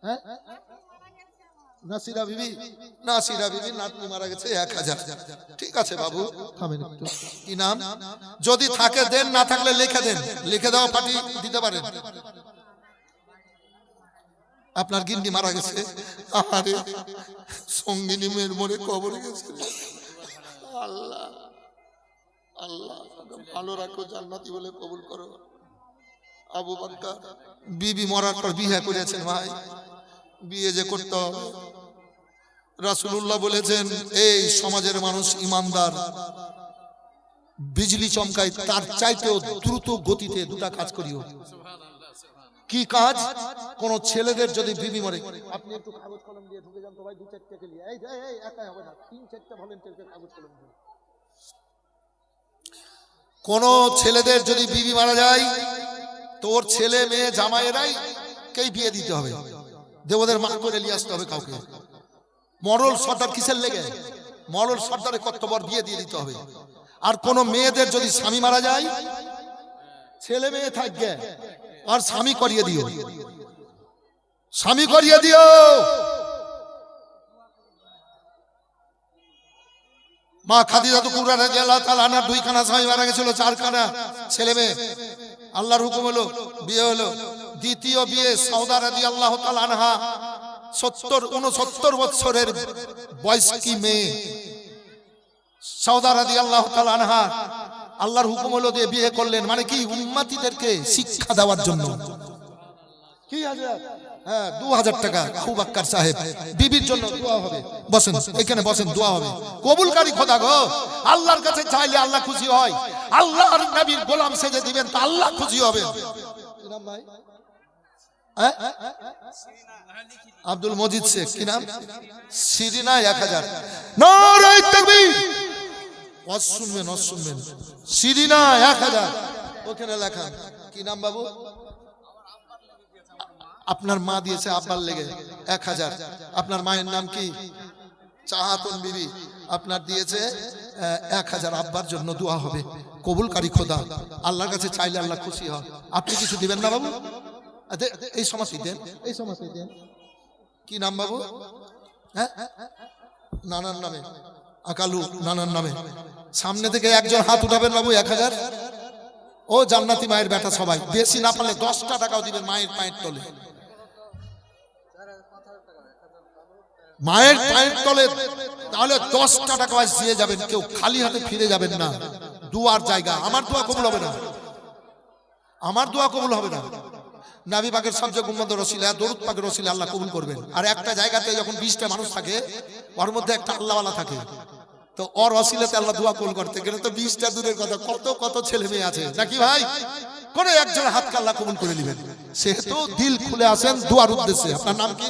A: হ্যাঁ নাসিরা বিবি। নাসিরা বিবি নাতনি মারা গেছে 1000। ঠিক আছে বাবু থামেন একটু। কি নাম? যদি থাকে দেন, না থাকলে লিখে দেন, লিখে দাও পাঠিয়ে দিতে পারেন। আপনার গিন্নি মারা গেছে, আরে সঙ্গিনী মেয়ের মরে কবরে গেছে। আল্লাহ আল্লাহ ভালো রাখো, জান্নাতি বলে কবুল করো। আবু বকর বিবি মরার পর বিয়ে করেছেন ভাই, বিয়ে যে করতে হবে। রাসূলুল্লাহ বলেছেন এই সমাজের মানুষ ইমানদার, বিজলি চমকায় তার চাইতেও দ্রুত গতিতে 2টা কাজ করিও। কি কাজ? কোন ছেলেদের যদি বিবি মরে, আপনি একটু কাগজ কলম দিয়ে ঢুকে যান তো ভাই, 2-4কে নিয়ে। এই এই একাই হবে না, 3-4টা ভলেন্টিয়ারকে কাগজ কলম দিয়ে। কোন ছেলেদের যদি বিবি মারা যায়, তোর ছেলে মেয়ে জামাইয়েরাই কেই বিয়ে দিতে হবে, দেবদের মা করে নিয়ে আসতে হবে কাউকে। মরল সর্দার কিসের লেগে? মরল সর্দারের কর্তব্য বিয়ে দিয়ে দিতে হবে। আর কোন মেয়েদের যদি স্বামী মারা যায়, ছেলে মেয়ে থাকবে আর স্বামী করিয়ে দিও, স্বামী করিয়ে দিও। মা খাদিজা কুবরা রাদিয়াল্লাহু তাআলা আনহার 2খানা স্বামী মারা গেছিল, 4খানা ছেলে মেয়ে। আল্লাহর হুকুম হলো বিয়ে হলো। দ্বিতীয় বিয়ে সওদা রাদিয়াল্লাহু তাআলা আনহা 69 বছরের বয়স্কী মেয়ে সৌদা রাদিয়াল্লাহু তাআলা আনহা আল্লাহর হুকুম হলো দিয়ে বিয়ে করলেন, মানে কি উম্মতিদেরকে শিক্ষা দেওয়ার জন্য। কি হাজার? হ্যাঁ, 2000 টাকা। আবু বকর সাহেব বিবির জন্য দোয়া হবে। বসেন, এখানে বসেন, দোয়া হবে। কবুলকারী খোদা গো, আল্লাহর কাছে চাইলে আল্লাহ খুশি হয়। আল্লাহর নবীর গোলাম সেজে দিবেন তো আল্লাহ খুশি হবে। কি নাম ভাই? আব্দুল মজিদ শেখ। কি নাম? সিরিনা 1000। নারে তাকবীর। শুনবেন, সিরিনা 1000। ওখানে লেখা। কি নাম বাবু? আপনার মা দিয়েছে আব্বার লেগে 1000। আপনার মায়ের নাম কি? চাহাতুন বিবি। আপনার দিয়েছে 1000। আব্বার জন্য দোয়া হবে। কবুলকারী খোদা, আল্লাহর কাছে চাইলে আল্লাহ খুশি হয়। আপনি কিছু দিবেন না বাবু? এই সমাজই দেন, এই সমাজই দেন। কি নাম বাবু? হ্যাঁ, নানার নামে। আকালু নানার নামে। সামনে থেকে একজন হাত উঠাবেন বাবু। 1000। ও জান্নাতি মায়ের বেটা সবাই, বেশি না পারলে 10টা টাকাও দিবেন মায়ের পায়ের তলে। মায়ের পায়ের তলে তাহলে 10টা টাকা দিয়ে যাবেন। কেউ খালি হাতে ফিরে যাবেন না। দুয়ার জায়গা। আমার দোয়া কবুল হবে না, আমার দোয়া কবুল হবে না। নবী পাকের সবচেয়ে গুম্মদ রসিলা দরুদ পাকের রসিলা আল্লাহ কবুল করবেন। আর একটা জায়গাতে যখন 20টা মানুষ থাকে, ওর মধ্যে একটা আল্লাহওয়ালা থাকে, তো ওর রসিলাতে আল্লাহ দোয়া কবুল করতে গেলে তো 20টা দূরের কথা, কত কত ছেলে মেয়ে আছে নাকি ভাই? কোন একজন হাতকে আল্লাহ কবুল করে নেবেন। সেহেতু দিল খুলে আসেন দুয়ার উদ্দেশ্যে। আপনার নাম কি?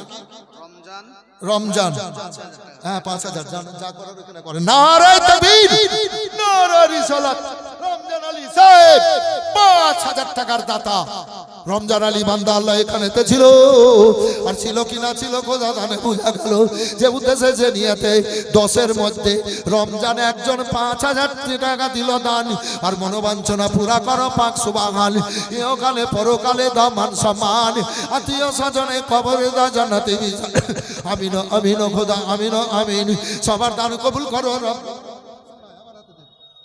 A: রমজান। হ্যাঁ, 5000 যা করার ওখানে করেন। নারে তাকবীর, নারে রিসালাত। রমজান আলী সাহেব 5000 টাকার দাতা। রমজান আলী বান্দা আল্লাহ এখানেতে ছিল। আর ছিল কিনা ছিল খোদা জানে, বোঝা গেল যে উদ্দেশ্যে যে নিয়তে 10-এর মধ্যে রমজানে একজন 5000 টাকা দিল দান। আর মনোবাঞ্ছনা পুরা করো পাক সুবহান। ইহকালে পরকালে দাও মান সম্মান, আত্মীয় স্বজনে কবরে দাও জান্নাতে বিছানা। আমিন আমিন খোদা, আমিন আমিন। সবার দান কবুল করো।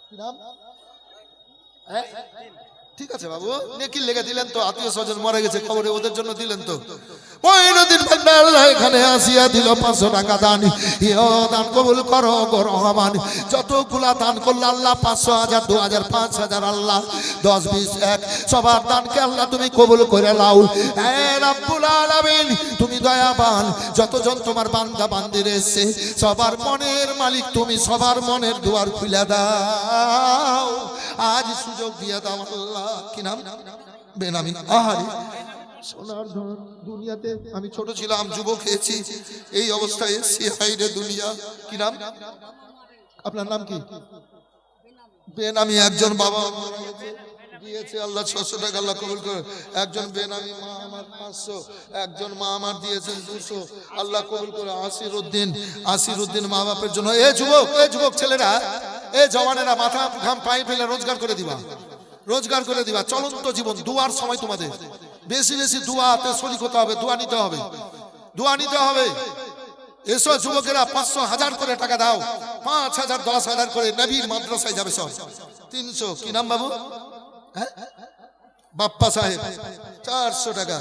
A: কি নাম? ঠিক আছে বাবু, নেকি লেগে দিলেন তো। আত্মীয় স্বজন মরে গেছে খবরে, ওদের জন্য দিলেন তো। মঈনুদ্দিন ভান্ডা আল্লাহ এখানে আসিয়া দিল 500 টাকা দান। ইও দান কবুল করো গো রহমান। যতগুলা দান করলে আল্লাহ 500, 1000, 2000, 5000 আল্লাহ 10, 20, 1 সবার দানকে আল্লাহ তুমি কবুল করে লাও। হে রব্বুল আলামিন, তুমি দয়াবান। যতজন তোমার বান্দা বান্দির এসেছে সবার মনের মালিক তুমি, সবার মনের দুয়ার খুলে দাও। আজ সুযোগ দিয়ে দাও আল্লাহ। কি নাম? বেনামি। আহারে সোনার ধন। দুনিয়াতে আমি ছোট ছিলাম, যুবক হয়েছি, এই অবস্থায় এসেছি। হাইরে দুনিয়া। কি নাম? আপনার নাম কি? বেনামি। একজন বাবা দিয়েছে আল্লাহ 600 টাকা, আল্লাহ কবুল করে। একজন বেনামি মা আমার 500, একজন মা আমার দিয়েছেন 200, আল্লাহ কবুল করে। আসিরউদ্দিন মা বাপের জন্য। এ যুবক ছেলেরা, এ জওয়ানেরা, মাথা ঘাম পায়ে ফেলে রোজগার করে দিবা, রোজগার করে দিবা। চলন্ত জীবন, দুয়ার সময় তোমাদের। বেশি বেশি দুয়াতে শরীক হতে হবে, দোয়া নিতে হবে, দোয়া নিতে হবে। এসো যুবকেরা, 500, 1000 করে টাকা দাও। 5000, 10,000 করে নবীর মাদ্রাসায় যাবে সব। 300। কি নাম বাবু? হ্যাঁ, বাপ্পা সাহেব 400 টাকা।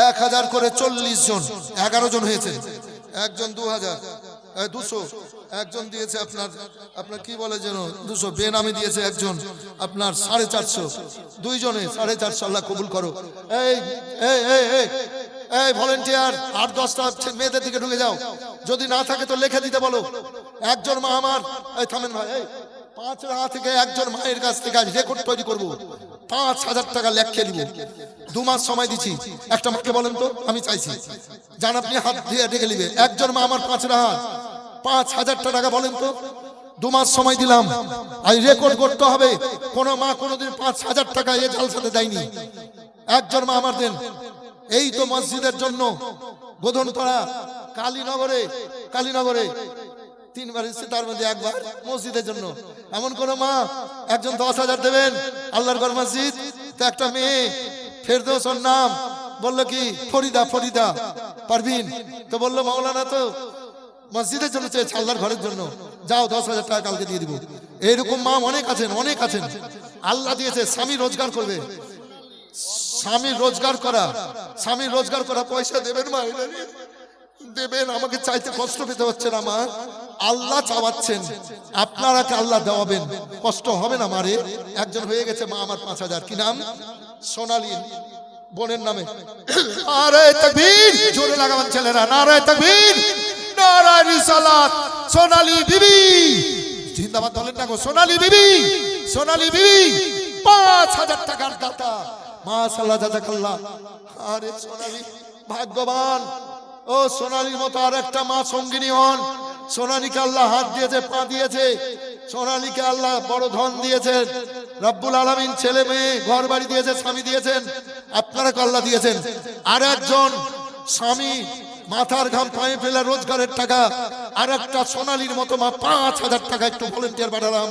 A: 1000 করে 40 জন, 11 জন হয়েছে। একজন 2000, 200 একজন দিয়েছে। আপনার কি বলে যেন 200। বেনামি দিয়েছে একজন আপনার 450, দুইজনে 450। আল্লাহ কবুল করো। এই এই এই এই এই ভলেন্টিয়ার 8-10টা মেয়েদের দিকে ঢুকে যাও। যদি না থাকে তো লিখে দিতে বলো। একজন মা আমার, এই থামেন ভাই, এই 5 টাকা থেকে একজন মায়ের কাছ থেকে আজ রেকর্ড তৈরি করবো। 5000 টাকা লেখে দিব। 2 মাস সময় দিচ্ছি। একটা মাকে বলেন তো, আমি চাইছি জান আপনি হাত দিয়ে ডেকে নিবে। একজন মা আমার 5 টাকা, 5000 টাকা বলেন তো। 2 মাস সময় দিলাম, আজ রেকর্ড করতে হবে। কোন মা কোনদিন 5000 টাকা এ জালসাতে দেয়নি। একজন মা আমার দেন। এই তো মসজিদের জন্য গোধনপাড়া কালীনগরে 3 বার এসেছে, তার মধ্যে 1 বার মসজিদের জন্য। এমন কোন মা একজন 10,000 দেবেন আল্লাহর ঘর মসজিদ। তো একটা মেয়ে ফেরদৌস ওর নাম, বললো কি ফরিদা পারভিন, তো বললো মাওলানা তো মসজিদের জন্য চেয়েছে, আল্লাহর ঘরের জন্য। যাও 10,000 টাকা কালকে দিয়ে দিব। এইরকম মা অনেক আছেন। আল্লাহ দিয়েছে। স্বামী রোজগার করবে, স্বামী রোজগার করা পয়সা দেবেন মা। দেবেন, আমাকে চাইতে কষ্ট পেতে হচ্ছে না মা, আল্লাহ চাওয়াচ্ছেন, আপনারা কে আল্লাহ দেওয়াবেন, কষ্ট হবে না মারে। একজন হয়ে গেছে মা আমার 5,000, কি নাম? সোনালী বোনের নামে। নারে তাকবীর, জোরে লাগাবেন ছেলেরা, নারে তাকবীর, নারে রিসালাত। সোনালী বিবি জিন্দাবাদ বলেন না গো, সোনালী বিবি, সোনালী বিবি 5,000 টাকার দাতা, মাশাআল্লাহ জাযাকাল্লাহ। আরে সোনালী ভাগ্যবান, ও সোনালীর মতো আর একটা মা সঙ্গিনী হন। সোনালীকে আল্লাহ হাত দিয়েছে, পা দিয়েছে, সোনালীকে আল্লাহ বড় ধন দিয়েছেন, রব্বুল আলামিন ছেলে মেয়ে ঘর বাড়ি দিয়েছে, স্বামী দিয়েছেন, আপনারা আল্লাহ দিয়েছেন। আর একজন স্বামী মাথার ঘাম পায়ে ফেলে রোজগারের টাকা, আর একটা সোনালীর মতো মা 5,000 টাকা একটু ভলেন্টিয়ার পাঠালাম,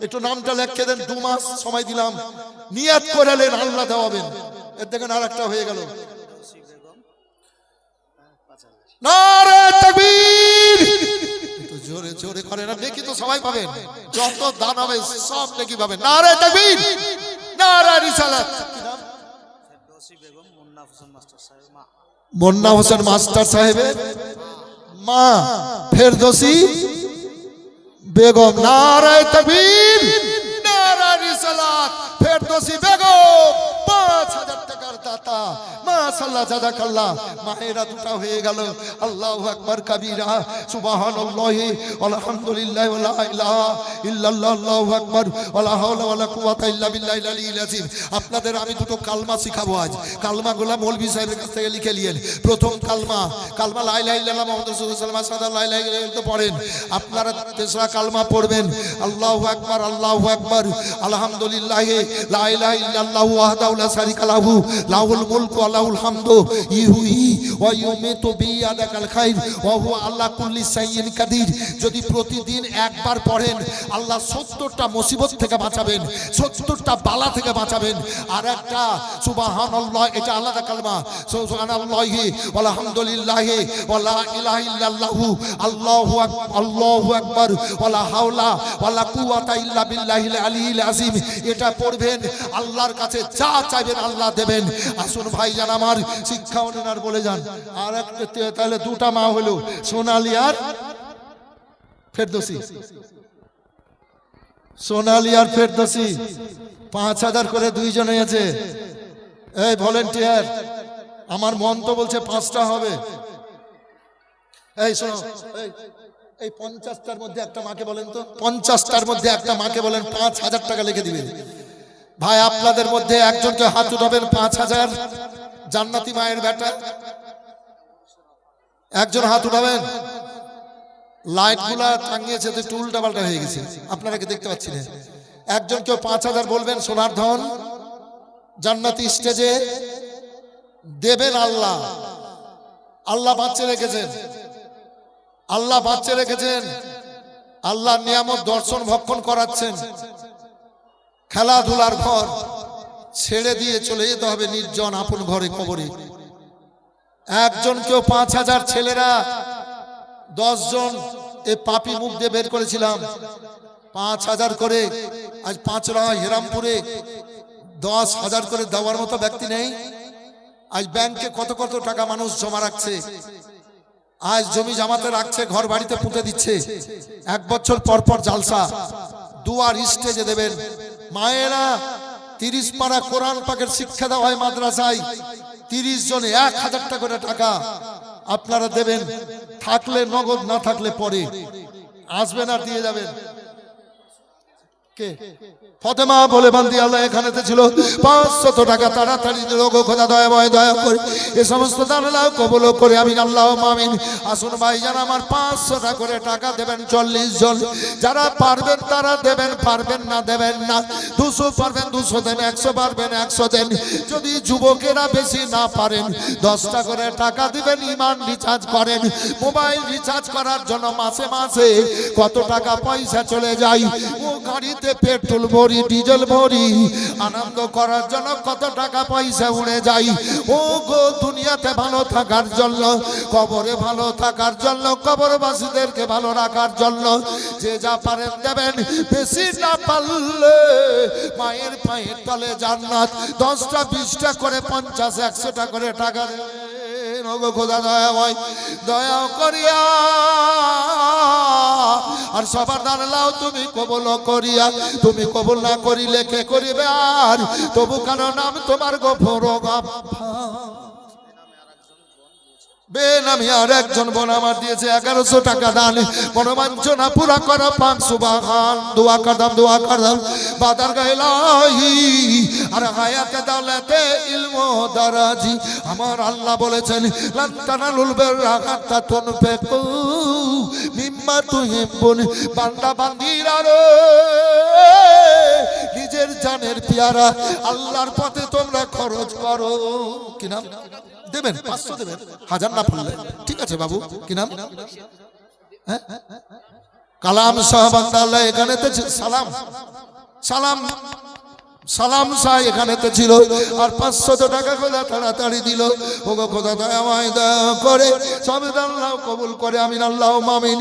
A: একটু নামটা লিখে দেন, 2 মাস সময় দিলাম, নিয়াত করালেন আল্লাহ দেওয়াবেন। এর দেখেন আর একটা হয়ে গেল। নারে তাকবীর, একটু জোরে জোরে করেন, নেকি তো সবাই পাবেন, যত দান হবে সব নেকি পাবেন। নারে তাকবীর, নারে রিসালাত। কি নাম? মুন্না হোসেন মাস্টার সাহেবের মা ফেরদৌসী বেগম। নারে তাকবীর, নারে রিসালাত। ফেরদৌসী বেগম 5,000 টাকার দাতা, মাশাআল্লাহ জাযাকাল্লাহ। মায়েরা দুটা হয়ে গেল। আল্লাহু আকবার কাবীরা, সুবহানাল্লাহি আলহামদুলিল্লাহি ওয়া লা ইলাহা ইল্লাল্লাহ, আল্লাহু আকবার, ওয়ালা হাওলা ওয়ালা কুওয়াতা ইল্লা বিল্লাহিল আলিয়্যিল আযীম। আপনাদের আমি দুটো কালমা শিখাবো আজ। কালমাগুলো মৌলভী সাহেবের কাছ থেকে লিখে নিয়েন। প্রথম কালমা লা ইলাহা ইল্লাল্লাহ মুহাম্মাদুর রাসূলুল্লাহ সাল্লাল্লাহু আলাইহি ওয়া সাল্লাম পড়েন। আপনারা তেসরা কালমা পড়বেন, আল্লাহু আকবার, আল্লাহু আকবার, আলহামদুলিল্লাহি লা ইলাহা ইল্লাল্লাহু ওয়াহদাহু লা শারীকা লাহু, লাহুল মুলকু ওয়া লাহুল হামদু, ইহয়ি ওয়া ইউমীতু বিয়াদিল খায়র ওয়া হুয়া আলা কুল্লি শাইইন কাদির। যদি প্রতিদিন একবার পড়েন, আল্লাহ 70টা মুসিবত থেকে বাঁচাবেন, 70টা বালা থেকে বাঁচাবেন। আর একটা সুবহানাল্লাহ, এটা আলাদা কালমা, সুবহানাল্লাহি ওয়া আলহামদুলিল্লাহি ওয়া লা ইলাহা ইল্লাল্লাহু, আল্লাহু আকবার, ওয়া লা হাওলা ওয়া লা কুওয়াতা ইল্লা বিল্লাহিল আলিয়্যিল আযীম। এটা পড়বেন, আল্লাহর কাছে যা চাইবেন আল্লাহ দেবেন। আসুন ভাইজান আমার, শিক্ষা অনুনার বলে যান। আর একটা, তাহলে দুটা মা হলো, সোনালী আর ফেরদৌসী। সোনালী আর ফেরদৌসী 5,000 করে দুইজন হয়েছে। এই ভলেন্টিয়ার, আমার মন তো বলছে 5টা হবে। এই শোনো, এই 50টার মধ্যে একটা মাকে বলেন তো, 50টার মধ্যে একটা মাকে বলেন 5,000 টাকা লিখে দিবে। ভাই আপনাদের মধ্যে একজনকে হাত উঠাবেন, 5,000 জান্নাতি মায়ের বেটা, একজন হাত উঠাবেন। লাইট গুলা টাঙিয়েছে তো একটু উল্টা পাল্টা হয়ে গেছে, আপনারা কি দেখতে পাচ্ছেন? একজন কেউ 5,000 বলবেন, সোনার ধন জান্নাতি স্টেজে দেবেন। আল্লাহ আল্লাহ বাঁচিয়ে রেখেছেন, আল্লাহ বাঁচিয়ে রেখেছেন, আল্লাহ নিয়ামত দর্শন ভক্ষণ করাচ্ছেন। খেলাধুলার ঘর ছেড়ে দিয়ে চলে যেতে হবে নির্জন আপন ঘরে, কবরে। একজন কেউ 5,000, ছেলেরা 10 জন এই পাপি মুখ দিয়ে বের করেছিলাম, 5,000 করে। আজ 5 হেরামপুরে 10,000 করে দেওয়ার মতো ব্যক্তি নেই। আজ ব্যাংকে কত কত টাকা মানুষ জমা রাখছে, আজ জমি জামাতে রাখছে, ঘর বাড়িতে পুঁতে দিচ্ছে। 1 বছর পর পর জালসা, দুয়ার স্টেজে দেবেন। মায়েরা 30 পারা কোরআন পাকের শিক্ষা দেওয়া হয় মাদ্রাসায়, 30 জনে 1,000 টাকা করে টাকা আপনারা দেবেন। থাকলে নগদ, না থাকলে পরে আসবেন আর দিয়ে যাবেন। কে ফাতেমা বলে বান্দি আল্লাহ এখানেতে ছিল, 500 টাকা তাড়াতাড়ি দিলো গো খোদা, দয়া করে এই সমস্ত দান আল্লাহ কবুল করে, আমিন আল্লাহুম্মা আমিন। আসুন ভাইজান আমার, 500 টাকা করে টাকা দেবেন 40 জন। যারা পারবেন তারা দেবেন, পারবেন না দেবেন না। 200 পারবেন 200 দেন, 100 পারবেন 100 দেন। যদি যুবকেরা বেশি না পারেন 10 টাকা করে টাকা দিবেন। ইমান রিচার্জ করেন, মোবাইল রিচার্জ করার জন্য মাসে মাসে কত টাকা পয়সা চলে যায়, ও গাড়িতে পেট্রোল ভরি, ডিজেল ভরি, আনন্দ করার জন্য কত টাকা পয়সা উড়ে যায়। ও গো দুনিয়াতে ভালো থাকার জন্য, কবরে ভালো থাকার জন্য, কবরবাসীদেরকে ভালো রাখার জন্য যে যা পারেন দেবেন। বেশি না পারলে মায়ের পায়ের তলে জান্নাত। 10টা 20টা করে 50 100 টাকা করে টাকা দেবেন। ও ওগো খোদা দয়া করিয়া আর সবার দাঁড়াও তুমি কবুল করিয়া, তুমি কবুল না করিলে কে করিবে আর, তবু কেন নাম তোমার গফর গাফফার। বেনামি আর একজন বোন আমার দিয়েছে 1100 টাকা দান, মনোবাঞ্ছনা পুরা করা পাক সুবহান। দোয়া করদাম বাদার গাইলাহি আর হায়াতে দাওলাতে ইলমু দারাজি। আমার আল্লাহ বলেছেন লান তানালুল বিররা হাত্তা তুনফিকু মিম্মা তুহিব্বুন। বান্দা বান্দিরা রে, নিজের জানের পিয়ারা আল্লাহর পথে তোমরা খরচ করো। কি নাম দেবেন? 500 দেবেন, 1000 না পারলে ঠিক আছে বাবু। কি নাম? কালাম সাহাবান্দা আল্লাহ এখানেতে সালাম সালাম সালাম শাহ এখানেতে ছিল আর 500 টাকা খোদা তাড়াতাড়ি দিল। ওগো খোদা দয়াময় দয়া করে সব আল্লাহ কবুল করে, আমিন আল্লাহুম্মা আমিন।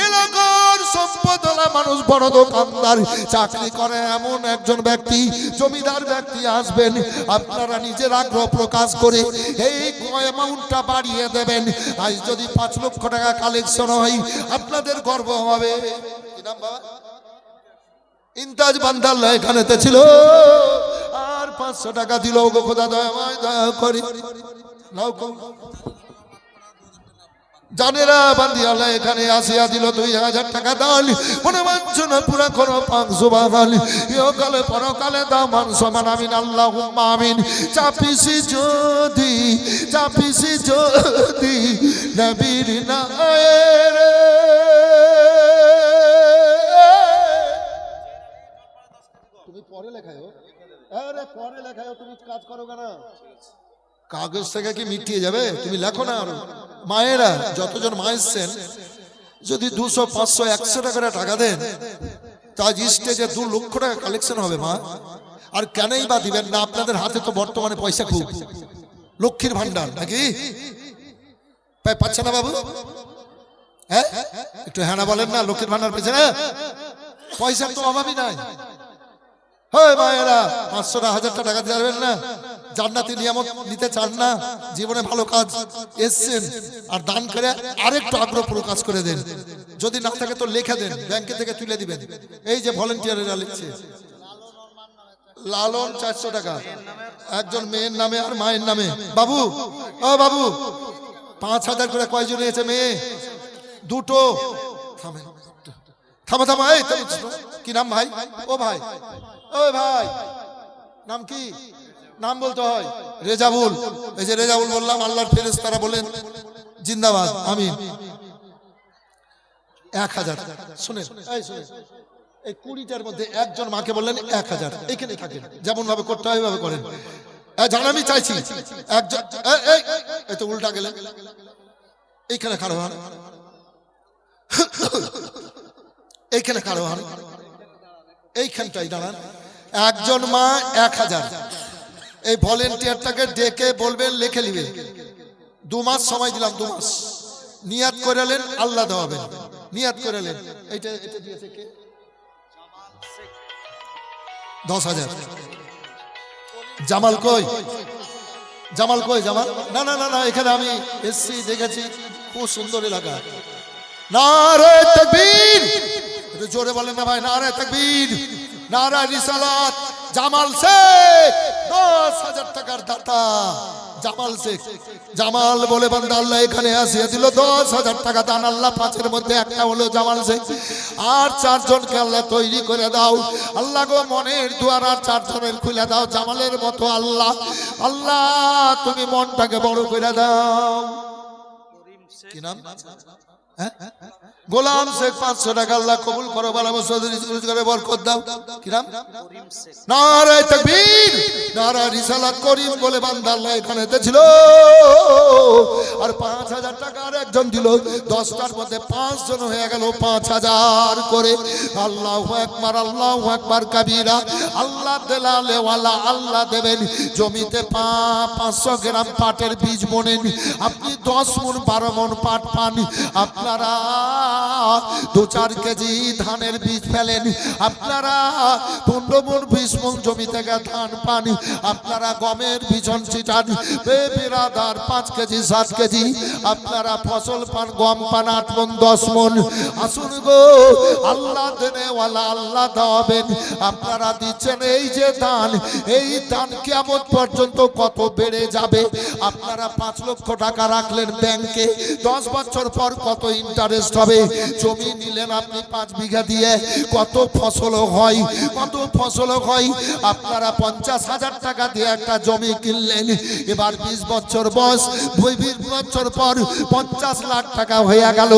A: এলাকার সম্পদওয়ালা মানুষ, বড় দোকানদার, চাকরি করে এমন একজন ব্যক্তি, জমিদার ব্যক্তি আসবেন, আপনারা নিজের আগ্রহ প্রকাশ করে এই অ্যামাউন্টটা বাড়িয়ে দেবেন। আজ যদি 5 লক্ষ টাকা কালেকশন হয় আপনাদের গর্ব হবে। কি নাম বাবা? ইন্তাজ বান্দাল্লাহ এখানেতে ছিল আর 500 টাকা দিল। ওগো খোদা দয়াময় দয়া করে জানেরা বান্দি আল্লাহ এখানে আসিয়া দিল 2000 টাকা দান, মনোবাঞ্ছনা পুরা করো পাক সুবহান। ইহকালে পরকালে দাও মান সমান, আমিন আল্লাহুম্মা আমিন। চাপিসি যদি নবীর নায়ের পরে লেখায়ও, আরে পরে লেখায়ও, তুমি কাজ করো কেন? কাগজ থেকে কি মিটিয়ে যাবে? তুমি লেখো না। আরো মায়েরা যতজন মা এসছেন যদি 200 500 100 টাকা দেন তা স্টেজে 2 লক্ষ টাকা কালেকশন হবে মা। আর কেনই বা দিবেন না? আপনাদের হাতে তো বর্তমানে পয়সা খুব, লক্ষ্মীর ভান্ডার নাকি পাচ্ছে না বাবু? হ্যাঁ একটু হ্যাঁ না বলেন না? লক্ষ্মীর ভান্ডার পেয়েছে না? পয়সার তো অভাবই নাই। হয় মায়েরা 500 না 1000 টাকা দেবেন না? জান্নাতি নিয়ামত নিতে চান না? জীবনে ভালো কাজ এসছেন আর দান করে আরেকটু আগ্রহ প্রকাশ করে দেন। যদি না থাকে তো লেখা দেন, ব্যাংকে থেকে তুলে দিবেন। এই যে ভলেন্টিয়াররা লিখছে লালন 400 টাকা একজন মেয়ের নামে আর মায়ের নামে। বাবু ও বাবু 5000 করে কয়জন নিয়েছে মেয়ে? 2টো। থামা এই কি নাম ভাই? ও ভাই, ও ভাই নাম কি? নাম বলতে হয় রেজাউল। এই যে রেজাউল বললাম, আল্লাহর ফেরেশতারা বলেন জিন্দাবাদ আমিন। 1000 শুনেন, এই শুনেন, এই 20টার মধ্যে একজন মাকে বললেন 1000। এখানে থাকেন, যেমন ভাবে করতে হয় ভাবে করেন। জান আমি চাইছি একজন, এই তো উল্টা গেলেন। এইখানে খাড়ো হন, এইখানে খাড়ো হন, এইখানটাই দাঁড়ান। একজন মা 1000। এই ভলেন্টিয়ারটাকে ডেকে বলবেন লিখে নিবে। 2 মাস সময় দিলাম, 2 মাস নিয়াত করেলেন, আল্লাহ দেওয়াবেন। নিয়াত করেলেন। এটা দিয়েছে কে? 10,000। জামাল কই? জামাল কই? জামাল না না না না, এখানে আমি এসছি, দেখেছি, খুব সুন্দর এলাকা। নারে তাকবীর, একটু জোরে বলেন না ভাই। নারে তাকবীর, নারা রিসালাত। জামাল শেখ 10,000 টাকার দাতা। জামাল শেখ, জামাল বলে বান্দা আল্লাহ এখানে আসিয়ে দিল 10,000 টাকা দান। আল্লাহ 5-এর মধ্যে একটা হলো জামাল শেখ। আর 4 জনকে আল্লাহ তৈরি করে দাও। আল্লাহ গো মনের দুয়ার আর 4 জনের খুলে দাও জামালের মতো। আল্লাহ আল্লাহ তুমি মনটাকে বড় করে দাও। কি নাম? গোলাম শেখ 500 টাকা আল্লাহ কবুল করো, ভালো করে বরকত দাও। কি নাম? নারে তাকবীর, নারা রিসালাত। করিম বলে বান্দা আল্লাহ এখানেতে ছিল আর 5000 টাকা আর একজন দিল। 10টার মধ্যে 5 জন হয়ে গেল 5000 করে। আল্লাহু আকবার, আল্লাহু আকবার কাবীরা। আল্লাহ দেলালে ওয়ালা আল্লাহ দেবেন। জমিতে 500 গ্রাম পাটের বীজ বোনেন, আপনি 10 মণ 12 মণ পাট পান। আপনারা 2-4 কেজি ধানের বীজ ফেলেন, আপনারা 15 মণ 20 মণ জমি থেকে ধান পান, আপনারা গমের বিছন ছিটান, বেরাদার 5 কেজি 7 কেজি আপনারা ফসল পান, গম পান 8 মণ 10 মণ। আসুন গো, আল্লাহ দেনেওয়ালা, আল্লাহ দেবেন। আপনারা দিচ্ছেন এই যে দান, এই দান কিয়ামত পর্যন্ত কত বেড়ে যাবে। আপনারা 5 লক্ষ টাকা রাখলেন ব্যাংকে, 10 বছর পর কত ইন্টারেস্ট হবে। জমি নিলেন আপনি 5 বিঘা দিয়ে, কত ফসল হয়, কত ফসল হয়। আপনারা 50,000 টাকা দিয়ে একটা জমি কিনলেন, এবার 20 বছর বয়স, 20 বছর পর 50 লাখ টাকা হয়ে গেল।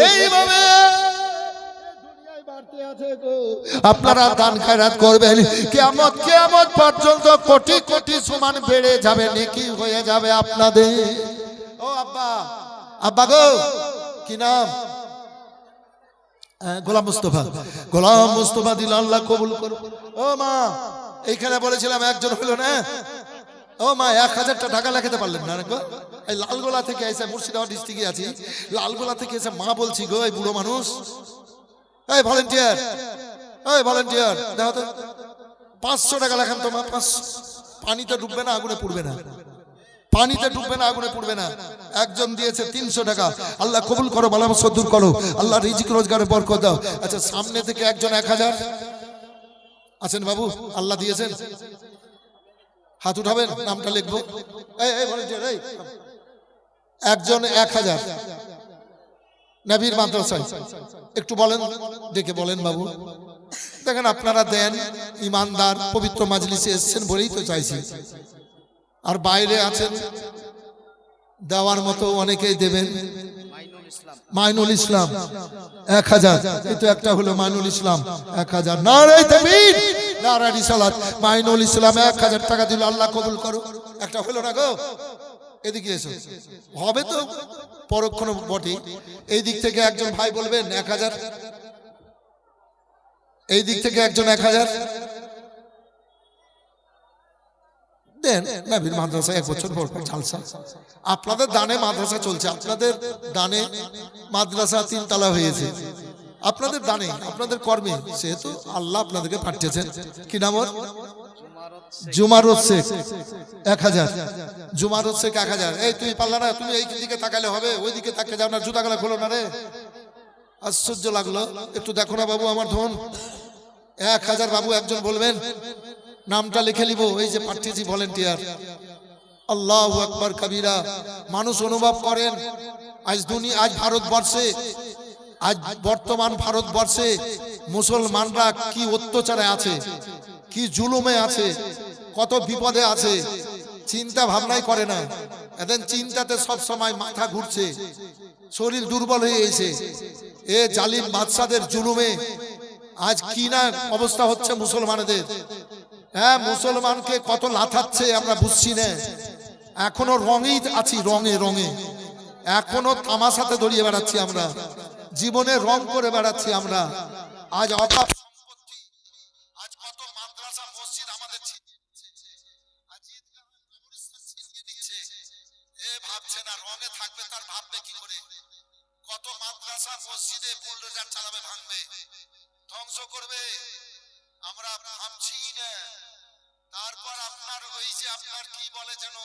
A: এইভাবে আপনারা দান খয়রাত করবেন, কিয়ামত পর্যন্ত কোটি কোটি সমান বেড়ে যাবে, নেকি হয়ে যাবে আপনাদের। ও আব্বা, আব্বা গো, কি নাম? গোলাম মুস্তফা। গোলাম মুস্তফা দিল, আল্লাহ কবুল করো। ও মা, এইখানে বলেছিলাম একজন হলো না। ও মা, 1000 টাকা লাগাতে পারলেন না গো? এই লালগোলা থেকে এসে, মুর্শিদাবাদ ডিস্ট্রিক্টে আছি, লালগোলা থেকে এসে মা বলছি গো, এই বুড়ো মানুষ, এই ভলেন্টিয়ার, এই ভলেন্টিয়ার, দেখো তো 500 টাকা লেখান তো মা। 500 পানিতে ডুববে না, আগুনে পুড়বে না, পানিতে ডুববে না, আগুনে পুড়বে না। একজন দিয়েছে 300 টাকা, আল্লাহ কবুল করো, বালা মুসিবত দূর করো, আল্লাহ রিজিক রোজগারে বরকত দাও। আচ্ছা, সামনে থেকে একজন 1000 আছেন বাবু, আল্লাহ দিয়েছেন, হাত উঠাবেন, নামটা লিখবো। এই ভলেন্টিয়ার, এই একজন 1000 নবীর মাদ্রাসায়, একটু বলেন, ডেকে বলেন বাবু। দেখেন আপনারা দেন, ইমানদার, পবিত্র মাজলিসে এসেছেন বলেই তো চাইছি। আর বাইরে আছেন, দেওয়ার মতো অনেকেই দেবেন। মাইনুল ইসলাম 1000, এই তো একটা হলো মাইনুল ইসলাম 1000। নারে তাকবীর, নারে রিসালাত। মাইনুল ইসলাম 1000 টাকা দিল, আল্লাহ কবুল করো। একটা হলো না গো, এদিকে এসো, হবে তো পরক্ষণ বটে। এই দিক থেকে একজন ভাই বলবেন 1000, এই দিক থেকে একজন 1000 দেন। নবীর মাদ্রাসা 1 বছর পর জালসা, আপনাদের দানে মাদ্রাসা চলছে, আপনাদের দানে মাদ্রাসা 3 তলা হয়েছে, আপনাদের দানে, আপনাদের কর্মে, সেহেতু আল্লাহ আপনাদেরকে পাঠিয়েছেন। কি নাম ওর? জুমারত শেখ 1000, জুমারত শেখ 1000। এই তুমি পারলা না, তুমি এই দিকে তাকালে হবে, ওই দিকে তাকিয়ে যাও না, জুতা গলা খোলো না রে। আশ্চর্য লাগলো, একটু দেখো না বাবু আমার ধন। 1000 বাবু, একজন বলবেন, নামটা লিখে নিব। এই যে পাঠিয়েছি ভলেন্টিয়ার। আল্লাহু আকবার কবীরা। মানুষ অনুভব করেন, আজ ভারতবর্ষে, আজ বর্তমান ভারতবর্ষে মুসলমানরা কি অত্যাচারে আছে, কি জুলুমে আছে, কত বিপদে আছে, চিন্তা ভাবনাই করে না। এদের চিন্তাতে সব সময় মাথা ঘুরছে, শরীর দুর্বল হয়ে গেছে। এ জালিম বাদশাদের জুলুমে আজ কি না অবস্থা হচ্ছে মুসলমানদের। হ্যাঁ, মুসলমানকে কত লাথাচ্ছে আমরা বুঝছি না। এখনো রঙেই আছি, রঙে রঙে এখনো তামাশাতে দড়িয়ে বেড়াচ্ছি আমরা, জীবনে রং করে বেড়াচ্ছি আমরা। আজ অকাপ সম্পত্তি, আজ কত মাদ্রাসা মসজিদ আমাদের ভাবছে না রঙে থাকবে, তার ভাববে কি করে? কত মাদ্রাসা মসজিদে বুলডোজার চালাবে, ভাঙবে, ধ্বংস করবে, আমরা ভাবছি না। তারপর আপনার ওই যে আপনার কি বলে যেন